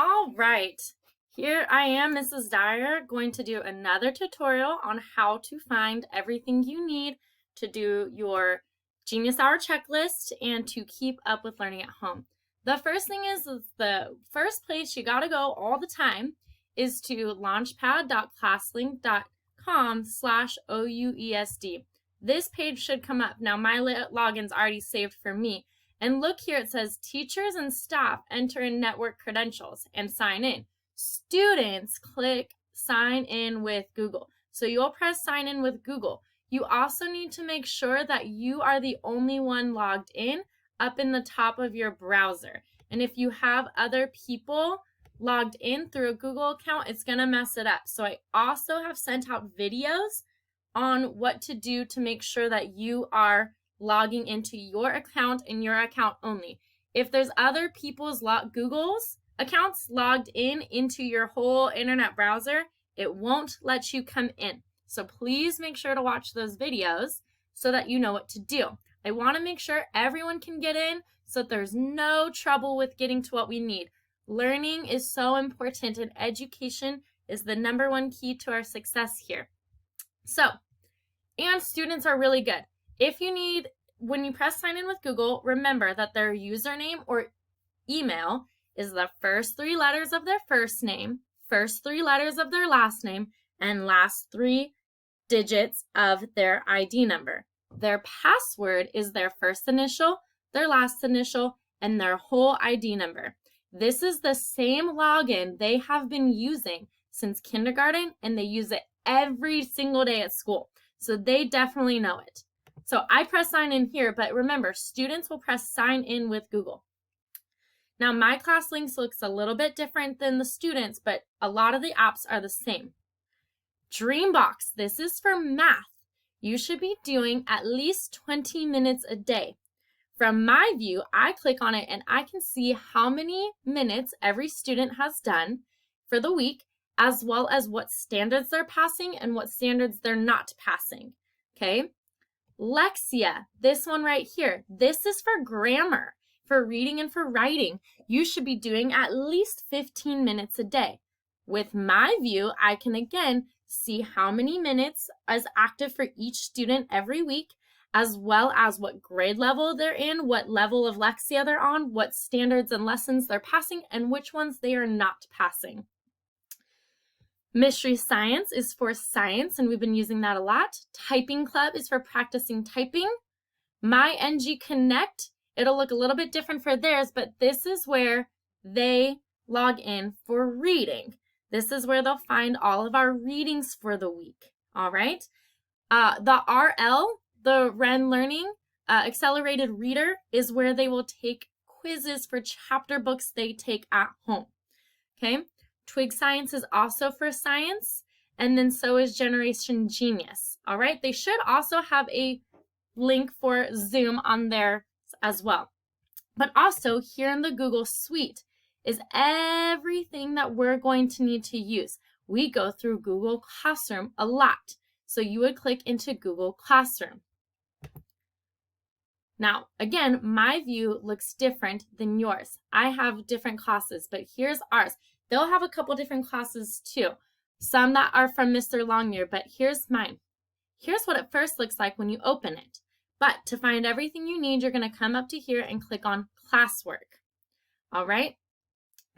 All right, here I am, Mrs. Dyer, going to do another tutorial on how to find everything you need to do your Genius Hour checklist and to keep up with learning at home. The first thing is the first place you gotta go all the time is to launchpad.classlink.com/OUESD. This page should come up. Now my login's already saved for me. And look here, it says teachers and staff enter in network credentials and sign in. Students click sign in with Google. So you'll press sign in with Google. You also need to make sure that you are the only one logged in up in the top of your browser. And if you have other people logged in through a Google account, it's going to mess it up. So I also have sent out videos on what to do to make sure that you are logging into your account and your account only. If there's other people's Google's accounts logged into your whole internet browser, it won't let you come in. So please make sure to watch those videos so that you know what to do. I want to make sure everyone can get in so that there's no trouble with getting to what we need. Learning is so important, and education is the #1 key to our success here. So, and students are really good. If you need, when you press sign in with Google, remember that their username or email is the first 3 letters of their first name, first 3 letters of their last name, and last 3 digits of their ID number. Their password is their first initial, their last initial, and their whole ID number. This is the same login they have been using since kindergarten, and they use it every single day at school. So they definitely know it. So I press sign in here, but remember, students will press sign in with Google. Now my ClassLinks looks a little bit different than the students, but a lot of the apps are the same. Dreambox, this is for math. You should be doing at least 20 minutes a day. From my view, I click on it and I can see how many minutes every student has done for the week, as well as what standards they're passing and what standards they're not passing, okay? Lexia, this one right here, this is for grammar, for reading and for writing. You should be doing at least 15 minutes a day. With my view, I can again see how many minutes is active for each student every week, as well as what grade level they're in, what level of Lexia they're on, what standards and lessons they're passing, and which ones they are not passing. Mystery Science is for science, and we've been using that a lot. Typing Club is for practicing typing. My NG Connect, it'll look a little bit different for theirs, but this is where they log in for reading. This is where they'll find all of our readings for the week, all right? The RL, the Ren Learning Accelerated Reader, is where they will take quizzes for chapter books they take at home, okay? Twig Science is also for science, and then so is Generation Genius, all right? They should also have a link for Zoom on there as well. But also here in the Google Suite is everything that we're going to need to use. We go through Google Classroom a lot, so you would click into Google Classroom. Now, again, my view looks different than yours. I have different classes, but here's ours. They'll have a couple different classes too. Some that are from Mr. Longyear, but here's mine. Here's what it first looks like when you open it. But to find everything you need, you're going to come up to here and click on Classwork. All right?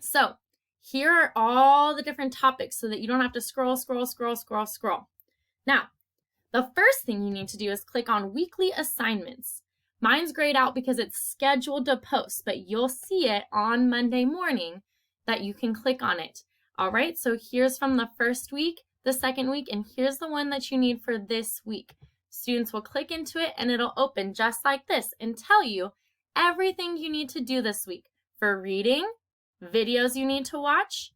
So here are all the different topics so that you don't have to scroll. Now, the first thing you need to do is click on Weekly Assignments. Mine's grayed out because it's scheduled to post, but you'll see it on Monday morning that you can click on it. All right, so here's from the first week, the second week, and here's the one that you need for this week. Students will click into it and it'll open just like this and tell you everything you need to do this week for reading, videos you need to watch,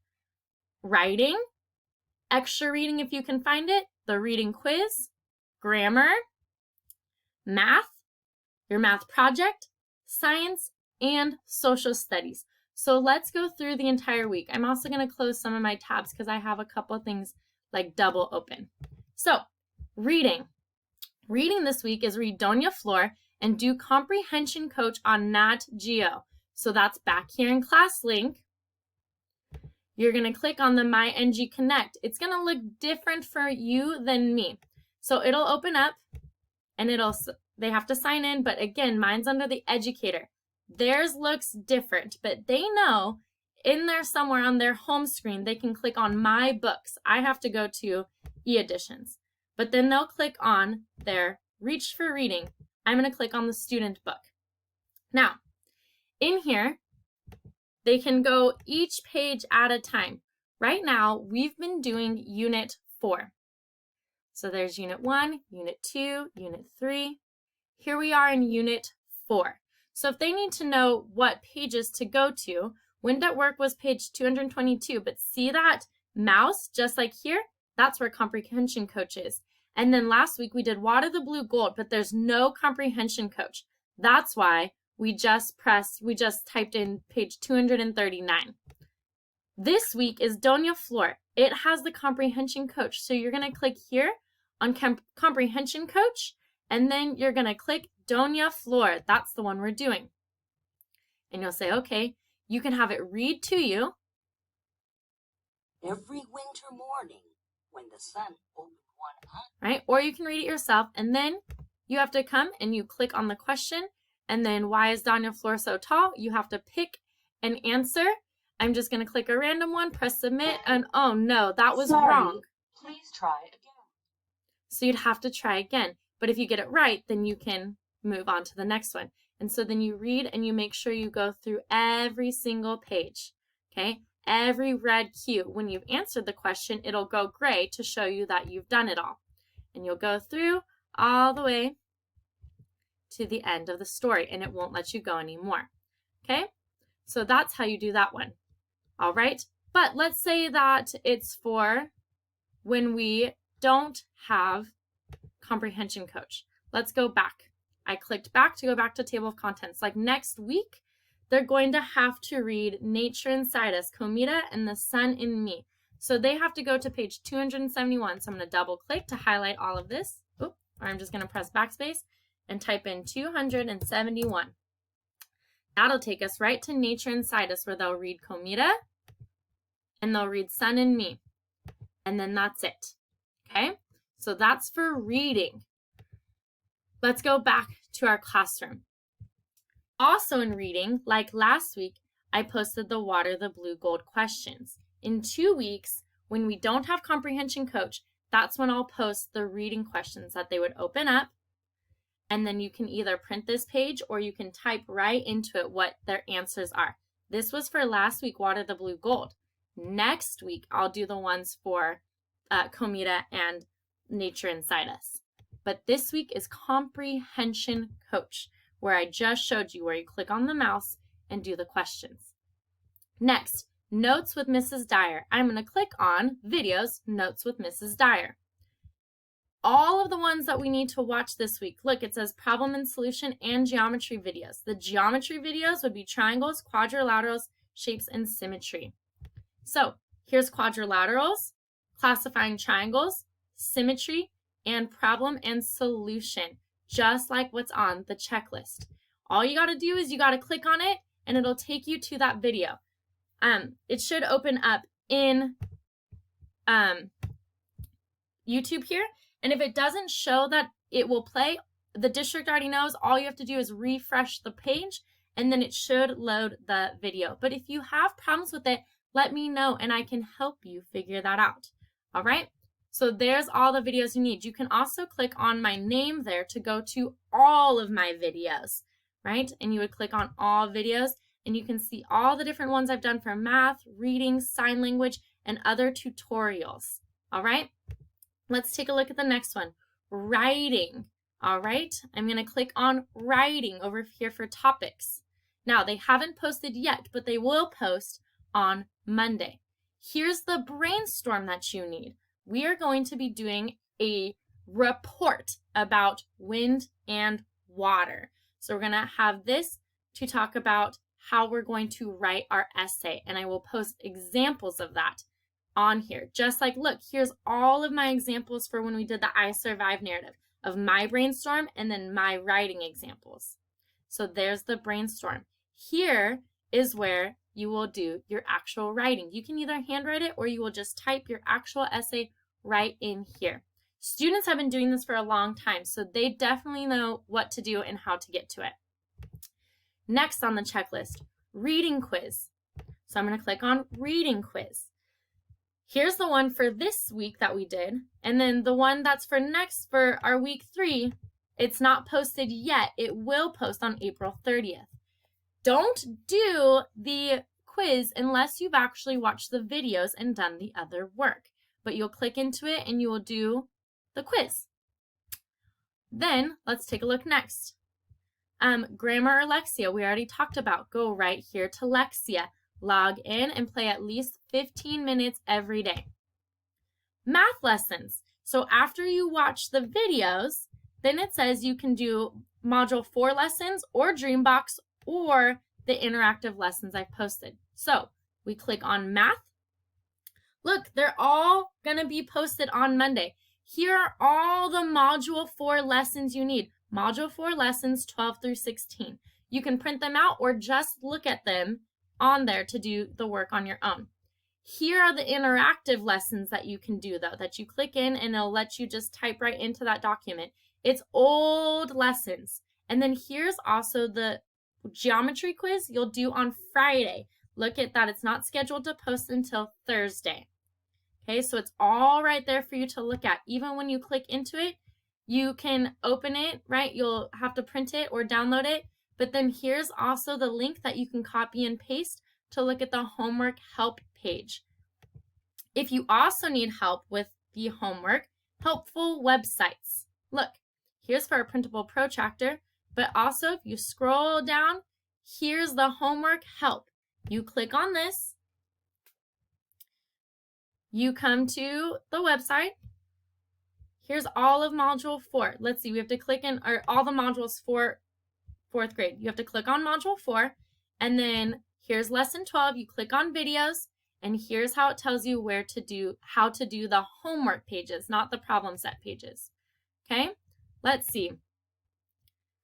writing, extra reading if you can find it, the reading quiz, grammar, math, your math project, science, and social studies. So let's go through the entire week. I'm also going to close some of my tabs because I have a couple of things like double open. So reading. Reading this week is read Doña Flor and do comprehension coach on Nat Geo. So that's back here in ClassLink. you're going to click on the My NG Connect. It's going to look different for you than me. So it'll open up and they have to sign in, but again, mine's under the educator. Theirs looks different, but they know in there somewhere on their home screen, they can click on My Books. I have to go to e-editions, but then they'll click on their Reach for Reading. I'm going to click on the student book. Now, in here, they can go each page at a time. Right now, we've been doing Unit 4. So there's Unit 1, Unit 2, Unit 3. Here we are in Unit 4. So if they need to know what pages to go to, Wind at Work was page 222, but see that mouse just like here? That's where Comprehension Coach is. And then last week we did Water the Blue Gold, but there's no Comprehension Coach. That's why we just typed in page 239. This week is Doña Flor. It has the Comprehension Coach. So you're going to click here on Comprehension Coach, and then you're going to click Doña Flor. That's the one we're doing. And you'll say, okay, you can have it read to you. Every winter morning when the sun opened one eye. Right? Or you can read it yourself, and then you have to come and you click on the question, and then why is Doña Flor so tall? You have to pick an answer. I'm just going to click a random one, press submit, and oh no, that was wrong. Please try again. So you'd have to try again. But if you get it right, then you can move on to the next one. And so then you read and you make sure you go through every single page, okay? Every red cue. When you've answered the question, it'll go gray to show you that you've done it all. And you'll go through all the way to the end of the story, and it won't let you go anymore, okay? So that's how you do that one, all right? But let's say that it's for when we don't have Comprehension Coach. Let's go back. I clicked back to go back to table of contents. Like next week, they're going to have to read Nature Inside Us, Comida, and the Sun in Me. So they have to go to page 271. So I'm going to double click to highlight all of this. Or I'm just going to press backspace and type in 271. That'll take us right to Nature Inside Us, where they'll read Comida and they'll read Sun in Me. And then that's it. Okay? So that's for reading. Let's go back to our classroom. Also in reading, like last week, I posted the Water the Blue Gold questions. In 2 weeks, when we don't have Comprehension Coach, that's when I'll post the reading questions that they would open up. And then you can either print this page or you can type right into it what their answers are. This was for last week, Water the Blue Gold. Next week, I'll do the ones for Comida and Nature Inside Us. But this week is Comprehension Coach, where I just showed you where you click on the mouse and do the questions. Next, Notes with Mrs. Dyer. I'm going to click on Videos, Notes with Mrs. Dyer. All of the ones that we need to watch this week. Look, it says Problem and Solution and Geometry videos. The geometry videos would be triangles, quadrilaterals, shapes, and symmetry. So here's quadrilaterals, classifying triangles, symmetry, and problem and solution, just like what's on the checklist. All you got to do is you got to click on it and it'll take you to that video. It should open up in YouTube here. And if it doesn't show that it will play, the district already knows. All you have to do is refresh the page and then it should load the video. But if you have problems with it, let me know and I can help you figure that out. All right? So there's all the videos you need. You can also click on my name there to go to all of my videos, right? And you would click on all videos and you can see all the different ones I've done for math, reading, sign language, and other tutorials. All right? Let's take a look at the next one. Writing. All right? I'm going to click on writing over here for topics. Now, they haven't posted yet, but they will post on Monday. Here's the brainstorm that you need. We are going to be doing a report about wind and water. So we're going to have this to talk about how we're going to write our essay. And I will post examples of that on here. Just like, look, here's all of my examples for when we did the I Survive narrative of my brainstorm and then my writing examples. So there's the brainstorm. Here is where you will do your actual writing. You can either handwrite it or you will just type your actual essay right in here. Students have been doing this for a long time, so they definitely know what to do and how to get to it. Next on the checklist, reading quiz. So I'm going to click on reading quiz. Here's the one for this week that we did, and then the one that's for our week 3, it's not posted yet. It will post on April 30th. Don't do the quiz unless you've actually watched the videos and done the other work, but you'll click into it and you will do the quiz. Then let's take a look next. Grammar or Lexia, we already talked about. Go right here to Lexia. Log in and play at least 15 minutes every day. Math lessons. So after you watch the videos, then it says you can do Module 4 lessons or Dreambox or the interactive lessons I've posted. So we click on math. Look, they're all going to be posted on Monday. Here are all the Module 4 lessons you need. Module 4 lessons 12 through 16. You can print them out or just look at them on there to do the work on your own. Here are the interactive lessons that you can do though, that you click in and it'll let you just type right into that document. It's old lessons. And then here's also the geometry quiz you'll do on Friday. Look at that, it's not scheduled to post until Thursday. Okay, so it's all right there for you to look at. Even when you click into it, you can open it, right? You'll have to print it or download it. But then here's also the link that you can copy and paste to look at the homework help page. If you also need help with the homework, helpful websites. Look, here's for a printable protractor, but also if you scroll down, here's the homework help. You click on this, you come to the website. Here's all of Module 4. Let's see, we have to click in all the modules for 4th grade. You have to click on Module 4, and then here's Lesson 12. You click on videos, and here's how it tells you how to do the homework pages, not the problem set pages. Okay, let's see.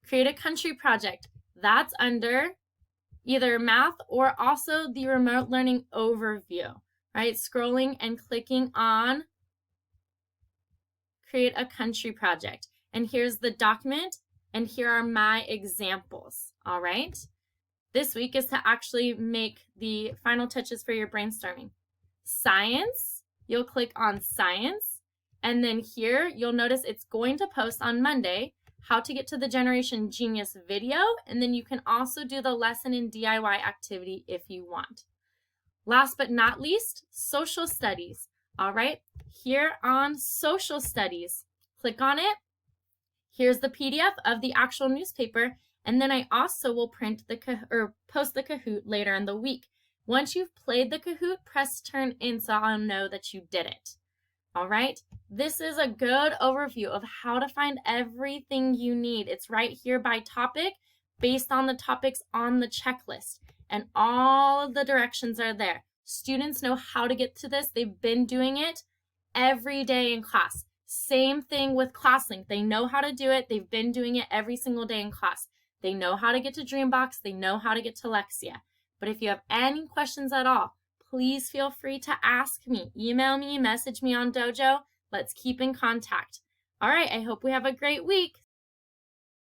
Create a country project. That's under either math or also the remote learning overview, right? Scrolling and clicking on create a country project. And here's the document, and here are my examples, all right? This week is to actually make the final touches for your brainstorming. Science, you'll click on science, and then here you'll notice it's going to post on Monday how to get to the Generation Genius video, and then you can also do the lesson in DIY activity if you want. Last but not least, social studies. All right, here on social studies, click on it. Here's the PDF of the actual newspaper, and then I also will post the Kahoot later in the week. Once you've played the Kahoot, press turn in so I'll know that you did it. All right, this is a good overview of how to find everything you need. It's right here by topic based on the topics on the checklist, and all of the directions are there. Students know how to get to this. They've been doing it every day in class. Same thing with ClassLink. They know how to do it. They've been doing it every single day in class. They know how to get to Dreambox. They know how to get to Lexia. But if you have any questions at all, please feel free to ask me. Email me, message me on Dojo. Let's keep in contact. All right, I hope we have a great week.